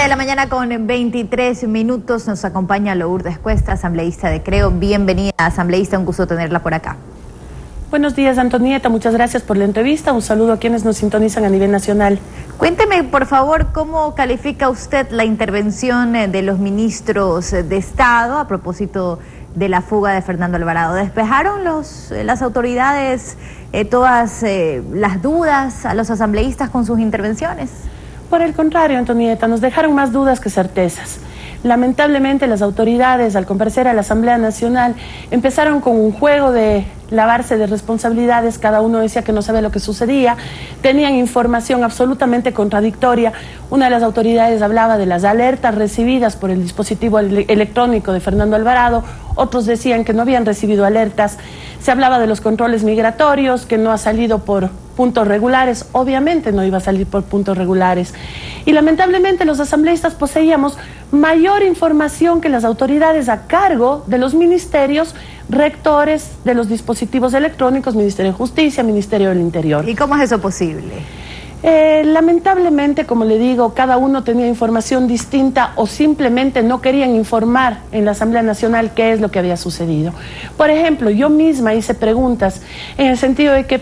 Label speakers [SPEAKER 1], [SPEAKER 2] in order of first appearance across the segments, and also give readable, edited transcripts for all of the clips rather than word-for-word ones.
[SPEAKER 1] de la mañana con 23 minutos nos acompaña Lourdes Cuesta, asambleísta de Creo. Bienvenida, asambleísta, un gusto tenerla por acá.
[SPEAKER 2] Buenos días, Antonieta, muchas gracias por la entrevista. Un saludo a quienes nos sintonizan a nivel nacional.
[SPEAKER 1] Cuénteme, por favor, cómo califica usted la intervención de los ministros de Estado a propósito de la fuga de Fernando Alvarado. ¿Despejaron las autoridades todas las dudas a los asambleístas con sus intervenciones?
[SPEAKER 2] Por el contrario, Antonieta, nos dejaron más dudas que certezas. Lamentablemente las autoridades, al comparecer a la Asamblea Nacional, empezaron con un juego de lavarse de responsabilidades. Cada uno decía que no sabía lo que sucedía, tenían información absolutamente contradictoria. Una de las autoridades hablaba de las alertas recibidas por el dispositivo electrónico de Fernando Alvarado, otros decían que no habían recibido alertas. Se hablaba de los controles migratorios, que no ha salido por puntos regulares. Obviamente no iba a salir por puntos regulares. Y lamentablemente los asambleístas poseíamos mayor información que las autoridades a cargo de los ministerios rectores de los dispositivos electrónicos, Ministerio de Justicia, Ministerio del Interior.
[SPEAKER 1] ¿Y cómo es eso posible?
[SPEAKER 2] Lamentablemente, como le digo, cada uno tenía información distinta o simplemente no querían informar en la Asamblea Nacional qué es lo que había sucedido. Por ejemplo, yo misma hice preguntas en el sentido de que,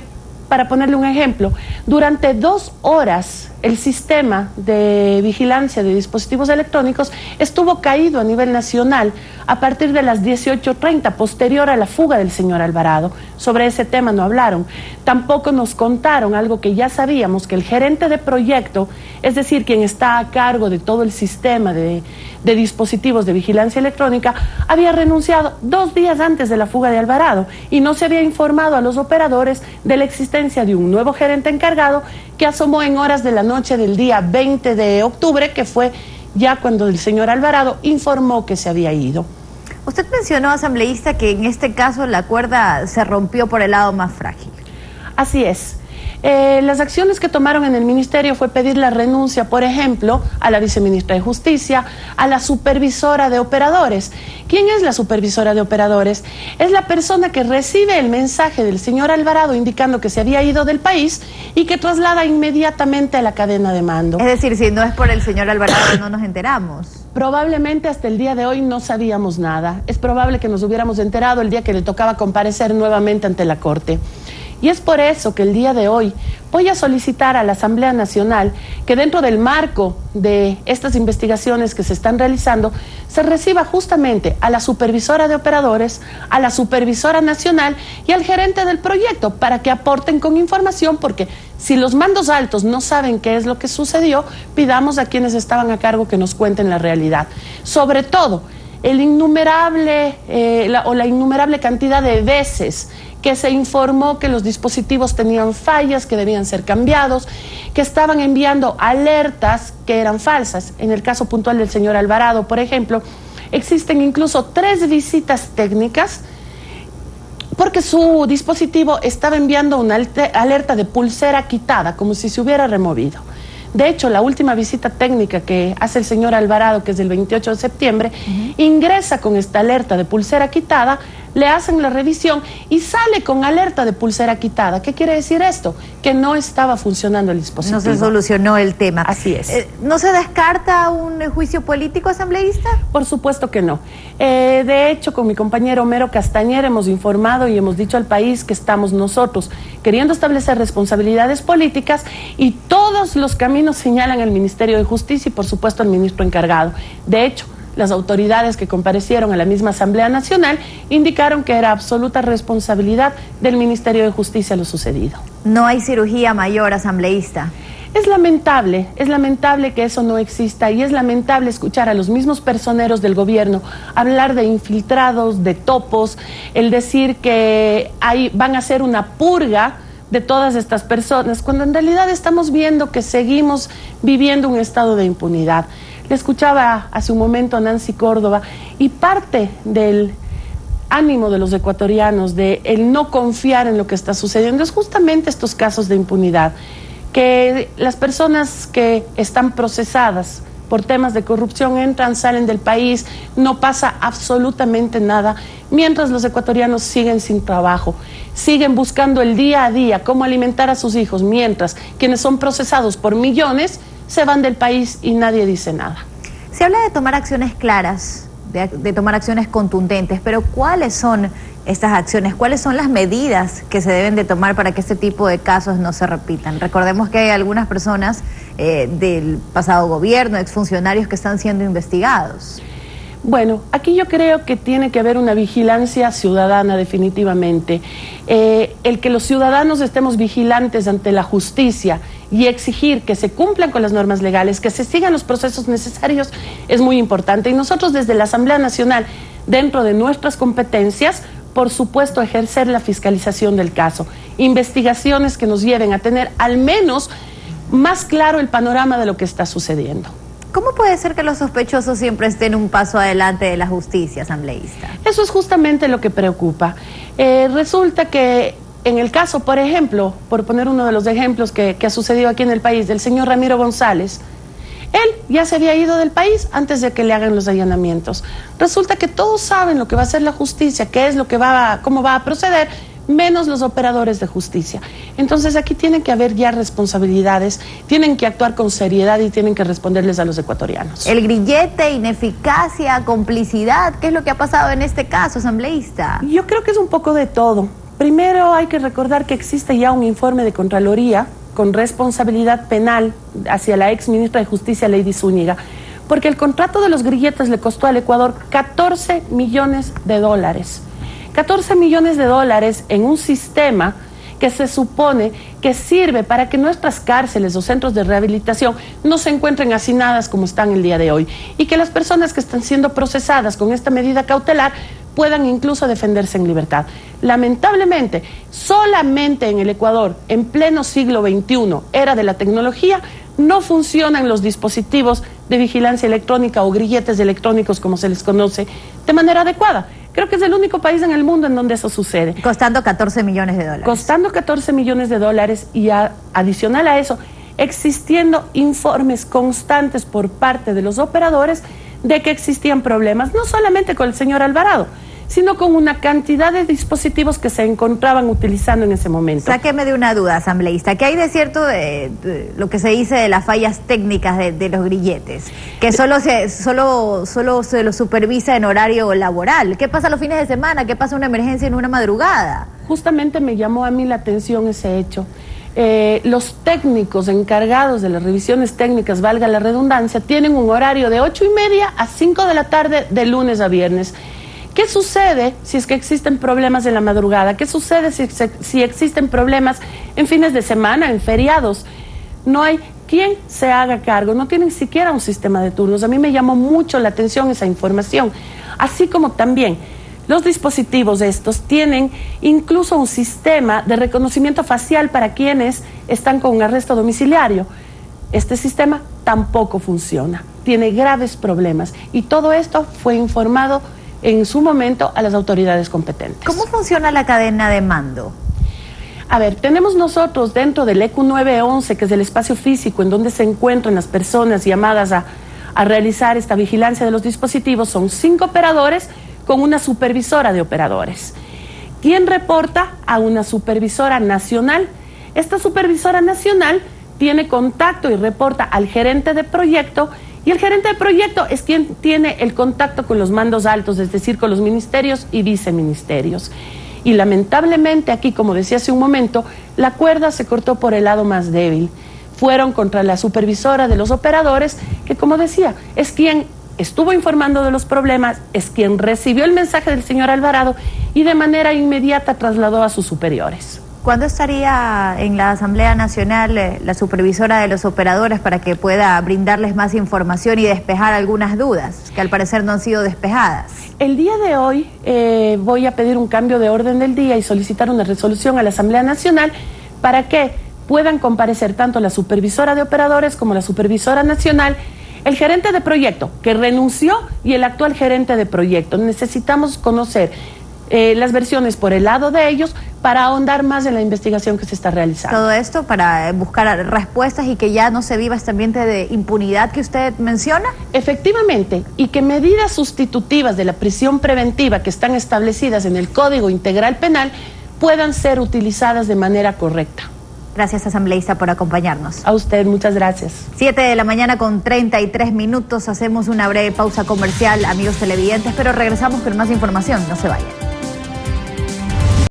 [SPEAKER 2] para ponerle un ejemplo, durante 2 horas el sistema de vigilancia de dispositivos electrónicos estuvo caído a nivel nacional a partir de las 18:30, posterior a la fuga del señor Alvarado. Sobre ese tema no hablaron. Tampoco nos contaron algo que ya sabíamos, que el gerente de proyecto, es decir, quien está a cargo de todo el sistema de dispositivos de vigilancia electrónica, había renunciado 2 días antes de la fuga de Alvarado y no se había informado a los operadores de la existencia de un nuevo gerente encargado que asomó en horas de la noche del día 20 de octubre, que fue ya cuando el señor Alvarado informó que se había ido.
[SPEAKER 1] Usted mencionó, asambleísta, que en este caso la cuerda se rompió por el lado más frágil.
[SPEAKER 2] Así es. Las acciones que tomaron en el ministerio fue pedir la renuncia, por ejemplo, a la viceministra de Justicia, a la supervisora de operadores. ¿Quién es la supervisora de operadores? Es la persona que recibe el mensaje del señor Alvarado indicando que se había ido del país y que traslada inmediatamente a la cadena de mando.
[SPEAKER 1] Es decir, si no es por el señor Alvarado no nos enteramos.
[SPEAKER 2] Probablemente hasta el día de hoy no sabíamos nada. Es probable que nos hubiéramos enterado el día que le tocaba comparecer nuevamente ante la Corte. Y es por eso que el día de hoy voy a solicitar a la Asamblea Nacional que dentro del marco de estas investigaciones que se están realizando se reciba justamente a la supervisora de operadores, a la supervisora nacional y al gerente del proyecto para que aporten con información, porque si los mandos altos no saben qué es lo que sucedió, pidamos a quienes estaban a cargo que nos cuenten la realidad. Sobre todo, la innumerable cantidad de veces que se informó que los dispositivos tenían fallas, que debían ser cambiados, que estaban enviando alertas que eran falsas. En el caso puntual del señor Alvarado, por ejemplo, existen incluso 3 visitas técnicas porque su dispositivo estaba enviando una alerta de pulsera quitada, como si se hubiera removido. De hecho, la última visita técnica que hace el señor Alvarado, que es del 28 de septiembre, ingresa con esta alerta de pulsera quitada, le hacen la revisión y sale con alerta de pulsera quitada. ¿Qué quiere decir esto? Que no estaba funcionando el dispositivo.
[SPEAKER 1] No se solucionó el tema.
[SPEAKER 2] Así es.
[SPEAKER 1] ¿No se descarta un juicio político, asambleísta?
[SPEAKER 2] Por supuesto que no. De hecho, con mi compañero Homero Castañer hemos informado y hemos dicho al país que estamos nosotros queriendo establecer responsabilidades políticas y todos los caminos señalan al Ministerio de Justicia y, por supuesto, al ministro encargado. De hecho, las autoridades que comparecieron a la misma Asamblea Nacional indicaron que era absoluta responsabilidad del Ministerio de Justicia lo sucedido.
[SPEAKER 1] No hay cirugía mayor, asambleísta.
[SPEAKER 2] Es lamentable que eso no exista y es lamentable escuchar a los mismos personeros del gobierno hablar de infiltrados, de topos, el decir que van a hacer una purga de todas estas personas, cuando en realidad estamos viendo que seguimos viviendo un estado de impunidad. Le escuchaba hace un momento a Nancy Córdoba y parte del ánimo de los ecuatorianos de el no confiar en lo que está sucediendo es justamente estos casos de impunidad, que las personas que están procesadas por temas de corrupción entran, salen del país, no pasa absolutamente nada, mientras los ecuatorianos siguen sin trabajo, siguen buscando el día a día cómo alimentar a sus hijos, mientras quienes son procesados por millones se van del país y nadie dice nada.
[SPEAKER 1] Se habla de tomar acciones claras, de tomar acciones contundentes, pero ¿cuáles son estas acciones? ¿Cuáles son las medidas que se deben de tomar para que este tipo de casos no se repitan? Recordemos que hay algunas personas del pasado gobierno, exfuncionarios que están siendo investigados.
[SPEAKER 2] Bueno, aquí yo creo que tiene que haber una vigilancia ciudadana definitivamente. El que los ciudadanos estemos vigilantes ante la justicia y exigir que se cumplan con las normas legales, que se sigan los procesos necesarios, es muy importante. Y nosotros desde la Asamblea Nacional, dentro de nuestras competencias, por supuesto, ejercer la fiscalización del caso. Investigaciones que nos lleven a tener al menos más claro el panorama de lo que está sucediendo.
[SPEAKER 1] ¿Cómo puede ser que los sospechosos siempre estén un paso adelante de la justicia, asambleísta?
[SPEAKER 2] Eso es justamente lo que preocupa. Resulta que en el caso, por ejemplo, por poner uno de los ejemplos que ha sucedido aquí en el país, del señor Ramiro González, él ya se había ido del país antes de que le hagan los allanamientos. Resulta que todos saben lo que va a hacer la justicia, qué es lo que cómo va a proceder, menos los operadores de justicia. Entonces aquí tienen que haber ya responsabilidades, tienen que actuar con seriedad y tienen que responderles a los ecuatorianos.
[SPEAKER 1] El grillete, ineficacia, complicidad, ¿qué es lo que ha pasado en este caso, asambleísta?
[SPEAKER 2] Yo creo que es un poco de todo. Primero hay que recordar que existe ya un informe de Contraloría con responsabilidad penal hacia la ex ministra de Justicia, Lady Zúñiga, porque el contrato de los grilletes le costó al Ecuador 14 millones de dólares. 14 millones de dólares en un sistema que se supone que sirve para que nuestras cárceles o centros de rehabilitación no se encuentren hacinadas como están el día de hoy y que las personas que están siendo procesadas con esta medida cautelar puedan incluso defenderse en libertad. Lamentablemente, solamente en el Ecuador, en pleno siglo XXI, era de la tecnología, no funcionan los dispositivos de vigilancia electrónica o grilletes electrónicos, como se les conoce, de manera adecuada. Creo que es el único país en el mundo en donde eso sucede.
[SPEAKER 1] Costando 14 millones de dólares.
[SPEAKER 2] Costando 14 millones de dólares y adicional a eso, existiendo informes constantes por parte de los operadores de que existían problemas, no solamente con el señor Alvarado, sino con una cantidad de dispositivos que se encontraban utilizando en ese momento.
[SPEAKER 1] Sáqueme de una duda, asambleísta. ¿Qué hay de cierto de lo que se dice de las fallas técnicas de los grilletes? Que solo se los supervisa en horario laboral. ¿Qué pasa los fines de semana? ¿Qué pasa una emergencia en una madrugada?
[SPEAKER 2] Justamente me llamó a mí la atención ese hecho. Los técnicos encargados de las revisiones técnicas, valga la redundancia, tienen un horario de 8:30 a 5 de la tarde de lunes a viernes. ¿Qué sucede si es que existen problemas en la madrugada? ¿Qué sucede si existen problemas en fines de semana, en feriados? No hay quien se haga cargo, no tienen siquiera un sistema de turnos. A mí me llamó mucho la atención esa información, así como también los dispositivos estos tienen incluso un sistema de reconocimiento facial para quienes están con un arresto domiciliario. Este sistema tampoco funciona, tiene graves problemas y todo esto fue informado en su momento a las autoridades competentes.
[SPEAKER 1] ¿Cómo funciona la cadena de mando?
[SPEAKER 2] A ver, tenemos nosotros dentro del EQ 911, que es el espacio físico en donde se encuentran las personas llamadas a realizar esta vigilancia de los dispositivos, son 5 operadores con una supervisora de operadores. ¿Quién reporta? A una supervisora nacional. Esta supervisora nacional tiene contacto y reporta al gerente de proyecto, y el gerente de proyecto es quien tiene el contacto con los mandos altos, es decir, con los ministerios y viceministerios. Y lamentablemente aquí, como decía hace un momento, la cuerda se cortó por el lado más débil. Fueron contra la supervisora de los operadores, que como decía, es quien estuvo informando de los problemas, es quien recibió el mensaje del señor Alvarado y de manera inmediata trasladó a sus superiores.
[SPEAKER 1] ¿Cuándo estaría en la Asamblea Nacional la supervisora de los operadores para que pueda brindarles más información y despejar algunas dudas que al parecer no han sido despejadas?
[SPEAKER 2] El día de hoy voy a pedir un cambio de orden del día y solicitar una resolución a la Asamblea Nacional para que puedan comparecer tanto la supervisora de operadores como la supervisora nacional, el gerente de proyecto que renunció y el actual gerente de proyecto. Necesitamos conocer las versiones por el lado de ellos para ahondar más en la investigación que se está realizando.
[SPEAKER 1] Todo esto para buscar respuestas y que ya no se viva este ambiente de impunidad que usted menciona.
[SPEAKER 2] Efectivamente, y que medidas sustitutivas de la prisión preventiva que están establecidas en el Código Integral Penal puedan ser utilizadas de manera correcta.
[SPEAKER 1] Gracias, asambleísta, por acompañarnos.
[SPEAKER 2] A usted, muchas gracias.
[SPEAKER 1] 7:33 a.m. Hacemos una breve pausa comercial, amigos televidentes, pero regresamos con más información. No se vayan.